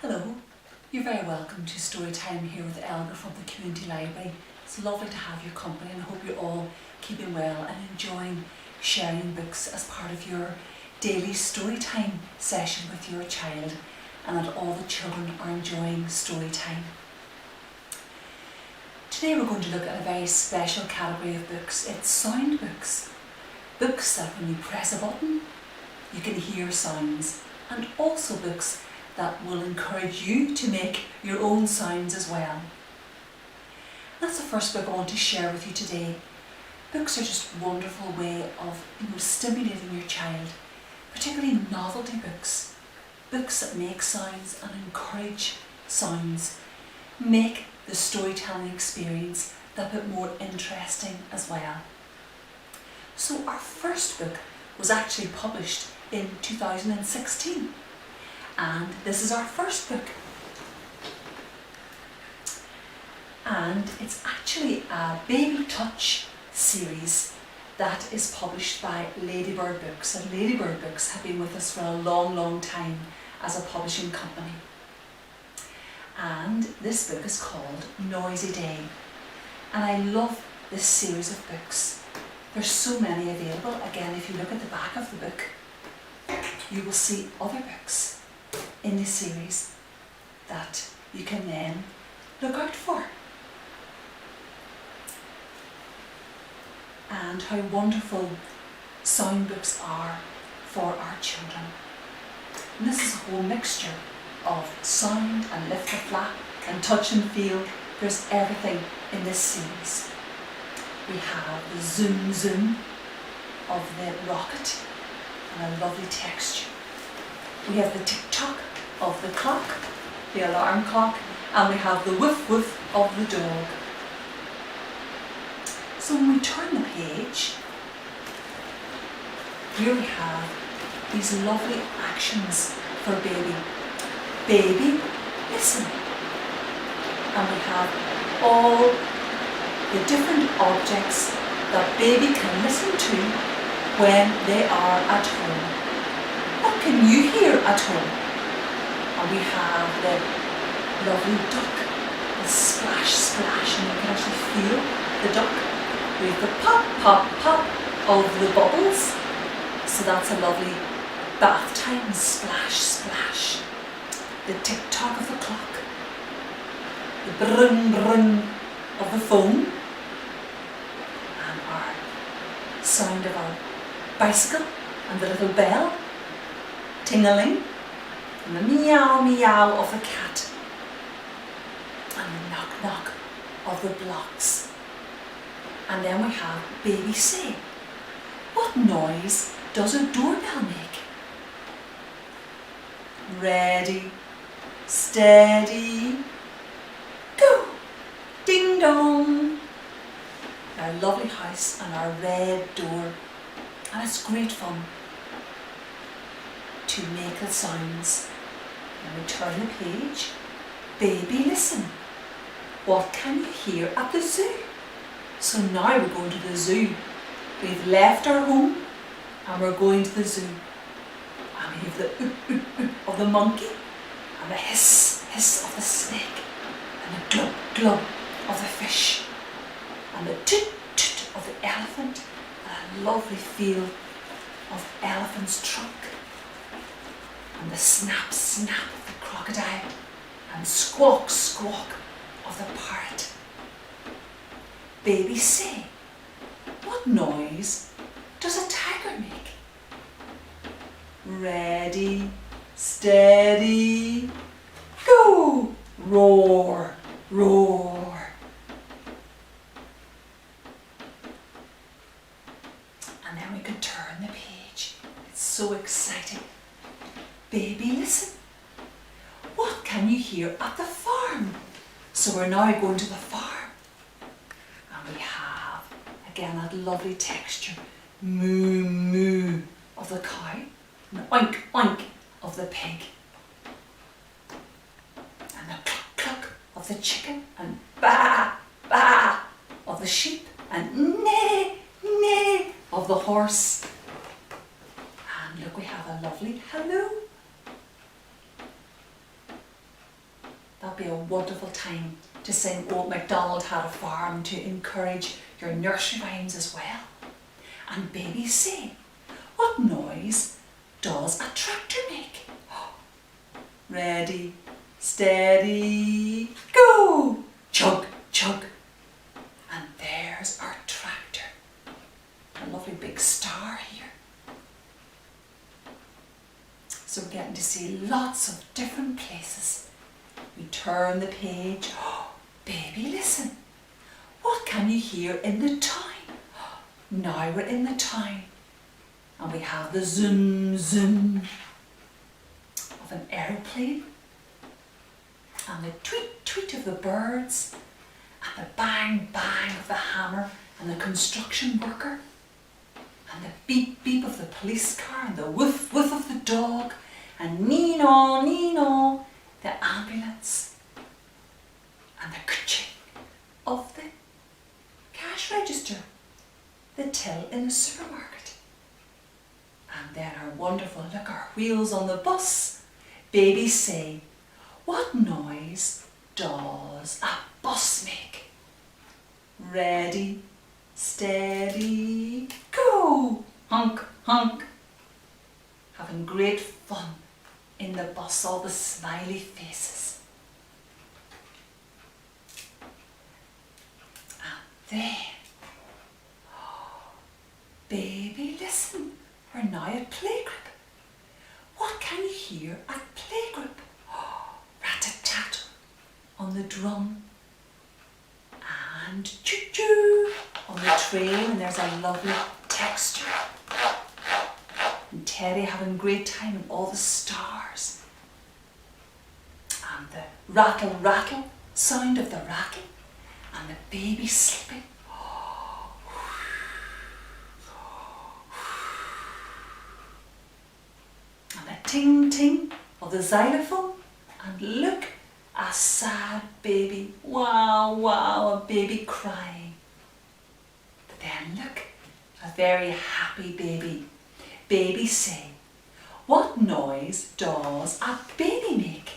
Hello, you're very welcome to Storytime here with Elga from the Community Library. It's lovely to have your company and I hope you're all keeping well and enjoying sharing books as part of your daily storytime session with your child, and that all the children are enjoying storytime. Today we're going to look at a very special category of books. It's sound books. Books that when you press a button you can hear sounds, and also books that will encourage you to make your own sounds as well. That's the first book I want to share with you today. Books are just a wonderful way of stimulating your child, particularly novelty books. Books that make sounds and encourage sounds, make the storytelling experience that bit more interesting as well. So our first book was actually published in 2016. And this is our first book. And it's actually a Baby Touch series that is published by Ladybird Books. And Ladybird Books have been with us for a long, long time as a publishing company. And this book is called Noisy Day. And I love this series of books. There's so many available. Again, if you look at the back of the book, you will see other books in this series that you can then look out for. And how wonderful sound books are for our children. And this is a whole mixture of sound and lift and flap and touch and feel. There's everything in this series. We have the zoom zoom of the rocket and a lovely texture. We have the tick-tock of the clock, the alarm clock, and we have the woof-woof of the dog. So when we turn the page, here we have these lovely actions for baby. Baby, listen. And we have all the different objects that baby can listen to when they are at home. What can you hear at home? And we have the lovely duck, the splash splash, and you can actually feel the duck. We have the pop pop pop of the bubbles, so that's a lovely bath time splash splash. The tick tock of the clock, the brum brum of the phone, and our sound of our bicycle and the little bell, ting-a-ling, and the meow meow of the cat, and the knock knock of the blocks. And then we have baby say. What noise does a doorbell make? Ready, steady, go! Ding dong! Our lovely house and our red door. And it's great fun to make the sounds. And we turn the page. Baby, listen. What can you hear at the zoo? So now we're going to the zoo. We've left our home and we're going to the zoo. And we have the of the monkey, and the hiss of the snake, and the glub glub of the fish, and the toot toot of the elephant, and a lovely feel of elephant's trunk, and the snap snap of the crocodile, and squawk squawk of the parrot. Baby say, what noise does a tiger make? Ready, steady, go! Roar, roar. And then we could turn the page. It's so exciting. Baby, listen. What can you hear at the farm? So we're now going to the farm. And we have, again, that lovely texture. Moo, moo of the cow. And oink, oink of the pig. And the cluck, cluck of the chicken. And ba, ba of the sheep. And neigh, neigh of the horse. And look, we have a lovely hello. be a wonderful time to sing Old MacDonald Had a Farm to encourage your nursery rhymes as well. And babies say, what noise does a tractor make? Ready, steady, go! Chug, chug. And there's our tractor. A lovely big star here. So we're getting to see lots of different places. We turn the page. Oh, baby, listen. What can you hear in the town? Now we're in the town. And we have the zoom, zoom of an aeroplane. And the tweet, tweet of the birds. And the bang, bang of the hammer and the construction worker. And the beep, beep of the police car and the woof, woof of the dog. And nee-naw, nee-naw, the ambulance. And the ka-ching of the cash register. The till in the supermarket. And then our wonderful, look, our wheels on the bus. Babies say, what noise does a bus make? Ready, steady, go! Honk, honk. Having great fun in the bus, all the smiley faces. And then, baby, listen, we're now at playgroup. What can you hear at playgroup? Rat-a-tat on the drum. And choo-choo on the train, and there's a lovely texture. And Teddy having a great time and all the stars. And the rattle, rattle sound of the rattle. And the baby sleeping. And the ting, ting of the xylophone. And look, a sad baby. Wow, wow, a baby crying. But then look, a very happy baby. Babies say, what noise does a baby make?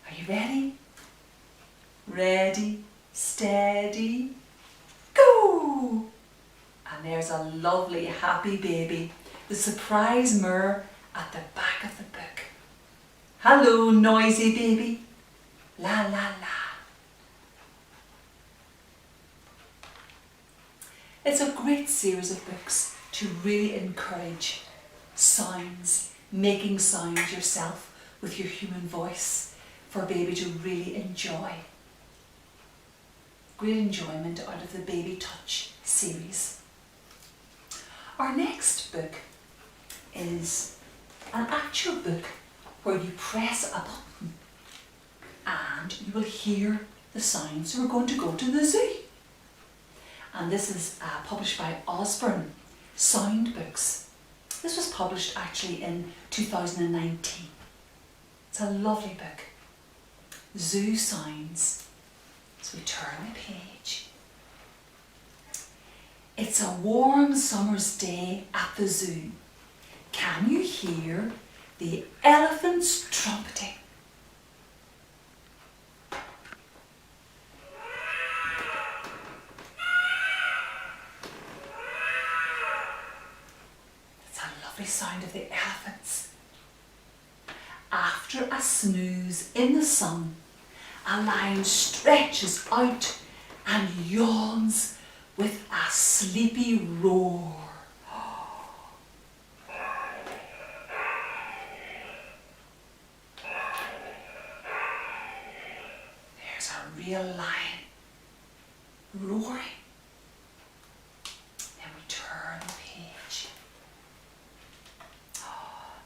Are you ready? Ready, steady, go! And there's a lovely happy baby. The surprise mirror at the back of the book. Hello, noisy baby. La, la, la. It's a great series of books to really encourage sounds, making sounds yourself with your human voice for a baby to really enjoy. Great enjoyment out of the Baby Touch series. Our next book is an actual book where you press a button and you will hear the sounds. So we're going to go to the zoo. And this is published by Usborne Sound Books. This was published actually in 2019. It's a lovely book. Zoo sounds. So we turn the page. It's a warm summer's day at the zoo. Can you hear the elephants trumpeting? It's a lovely sound of the elephants. After a snooze in the sun, a lion stretches out and yawns with a sleepy roar. There's a real lion roaring. Then we turn the page.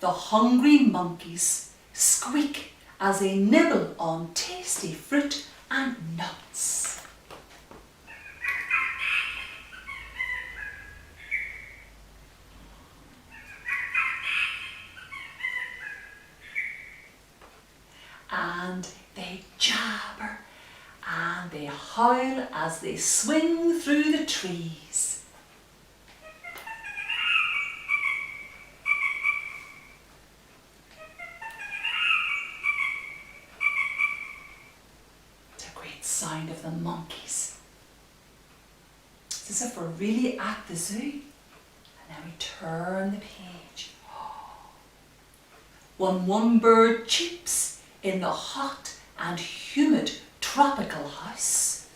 The hungry monkeys squeak as they nibble on tasty fruit and nuts. And they jabber and they howl as they swing through the trees. sound of the monkeys. It's as if we're really at the zoo. And then we turn the page. When one bird cheeps in the hot and humid tropical house,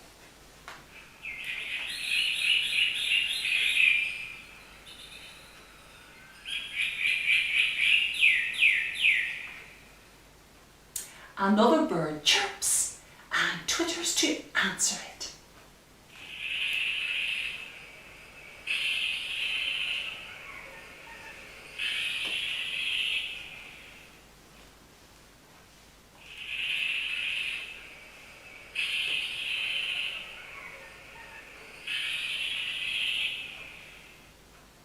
another bird chirps and twitters to answer it.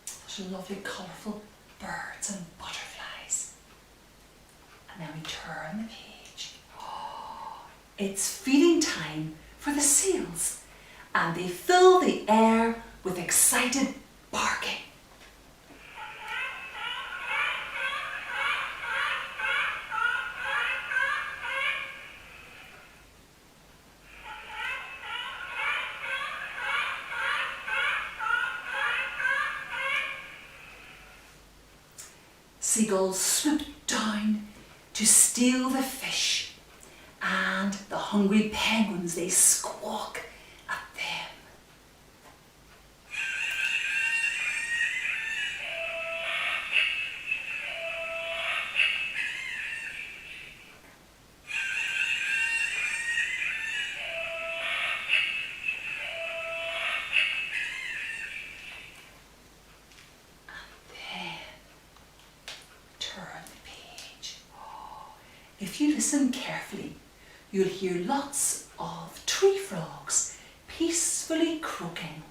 Such lovely colourful birds and butterflies. And then we turn the page. It's feeding time for the seals, and they fill the air with excited barking. Seagulls swoop down to steal the fish, and the hungry penguins, they squawk at them. If you listen carefully, you'll hear lots of tree frogs peacefully croaking.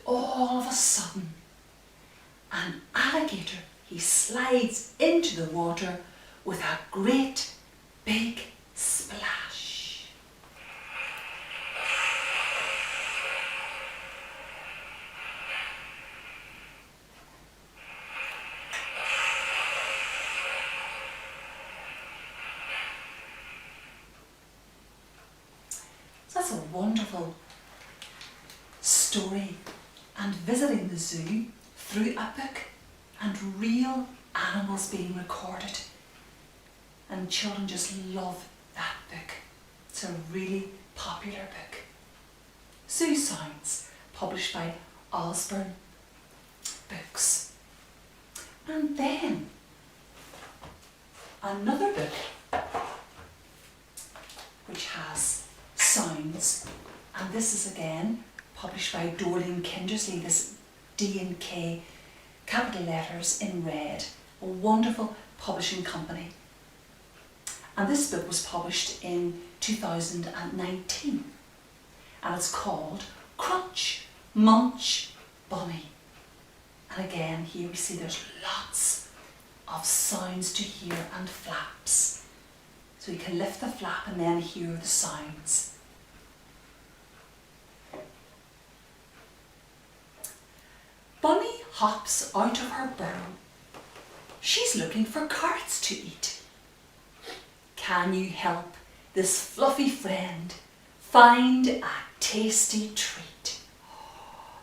All of a sudden, an alligator, he slides into the water with a great big splash. So that's a wonderful story, and visiting the zoo through a book and real animals being recorded. And children just love that book. It's a really popular book. Zoo Sounds, published by Usborne Books. And then another book which has sounds, and this is again published by Dorling Kindersley, this D and K, capital letters in red, a wonderful publishing company. And this book was published in 2019, and it's called Crunch, Munch, Bunny. And again, here we see there's lots of sounds to hear and flaps. So you can lift the flap and then hear the sounds. Bunny hops out of her burrow. She's looking for carrots to eat. Can you help this fluffy friend find a tasty treat? Oh,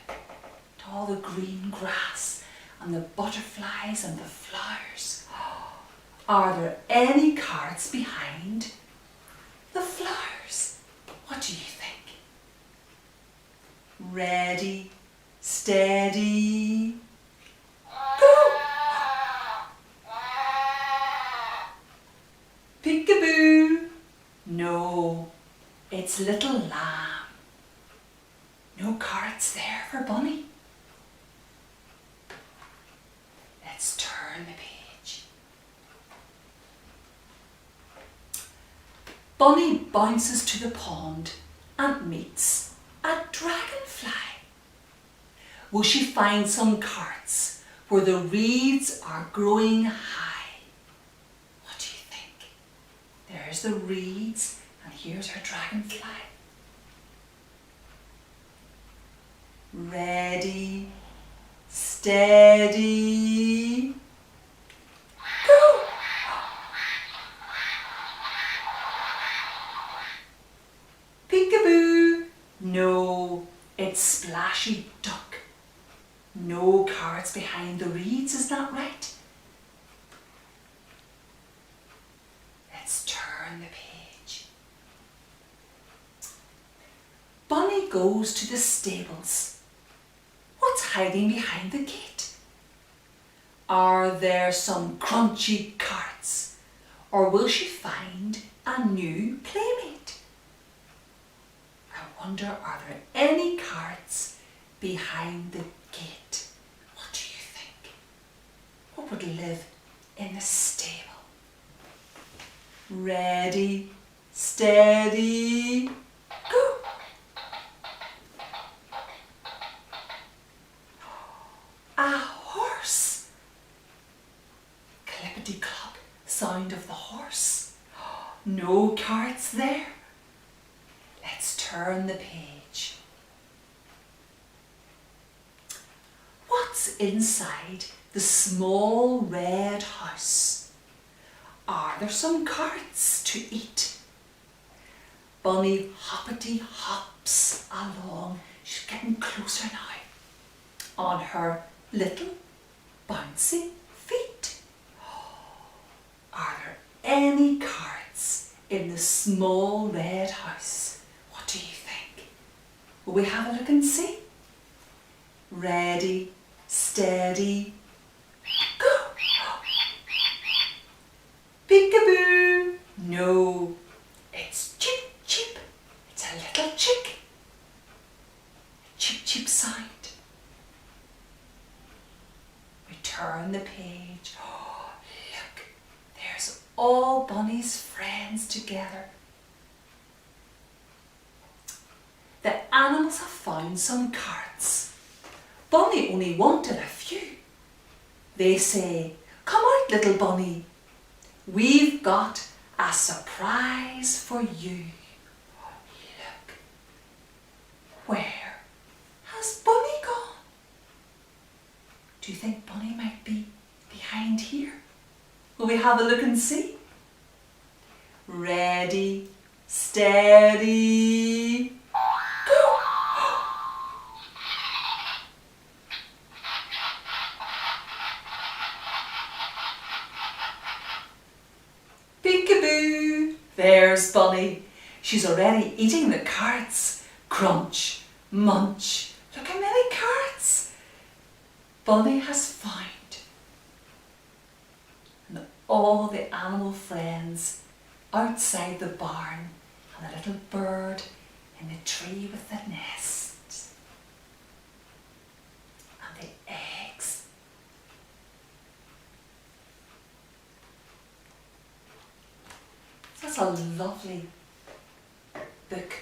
look at all the green grass and the butterflies and the flowers. Oh, are there any carrots behind the flowers? What do you think? Ready? Steady, go! Peekaboo! No, it's little lamb. No carrots there for Bunny. Let's turn the page. Bunny bounces to the pond and meets a dragonfly. Will she find some carrots where the reeds are growing high. What do you think? There's the reeds and here's our dragonfly. Ready, steady, go! Peekaboo! No, it's Splashy Duck. No carrots behind the reeds, is that right? Let's turn the page. Bunny goes to the stables. What's hiding behind the gate? Are there some crunchy carrots, or will she find a new playmate? I wonder, are there any carrots behind the gate? What do you think? What would live in the stable? Ready, steady, go! A horse! Clippity-clop, sound of the horse. No carrots there. Let's turn the page. What's inside the small red house? Are there some carrots to eat? Bunny hoppity hops along. She's getting closer now. On her little bouncy feet. Are there any carrots in the small red house? What do you think? Will we have a look and see? Ready, steady, go! Peekaboo! No, it's Chip Chip. It's a little chick. Chip Chip sound. We turn the page. Oh, look, there's all Bunny's friends together. The animals have found some carrots. Bunny only wanted a few. They say, "Come out, little Bunny. We've got a surprise for you." Look, where has Bunny gone? Do you think Bunny might be behind here? Will we have a look and see? Ready, steady, go! Peekaboo! There's Bunny. She's already eating the carrots. Crunch, munch. Look how many carrots Bunny has found. And all the animal friends outside the barn, and the little bird in the tree with the nest, and the eggs. That's a lovely book.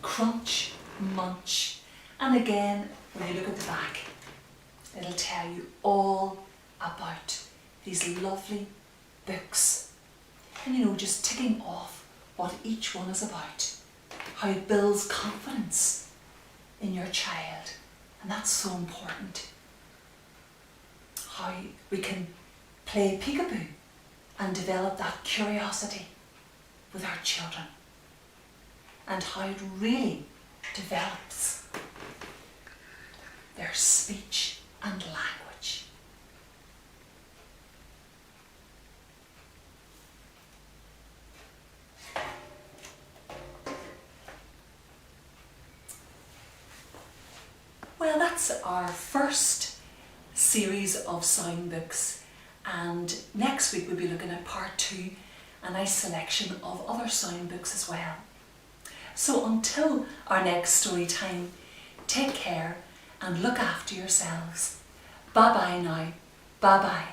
Crunch, munch. And again, when you look at the back, it'll tell you all about these lovely books. And you know, just ticking off what each one is about. How it builds confidence in your child. And that's so important. How we can play peekaboo and develop that curiosity with our children. And how it really develops their speech and language. Well, that's our first series of sound books, and next week we'll be looking at part 2, a nice selection of other sound books as well. So until our next story time, take care and look after yourselves. Bye bye now. Bye bye.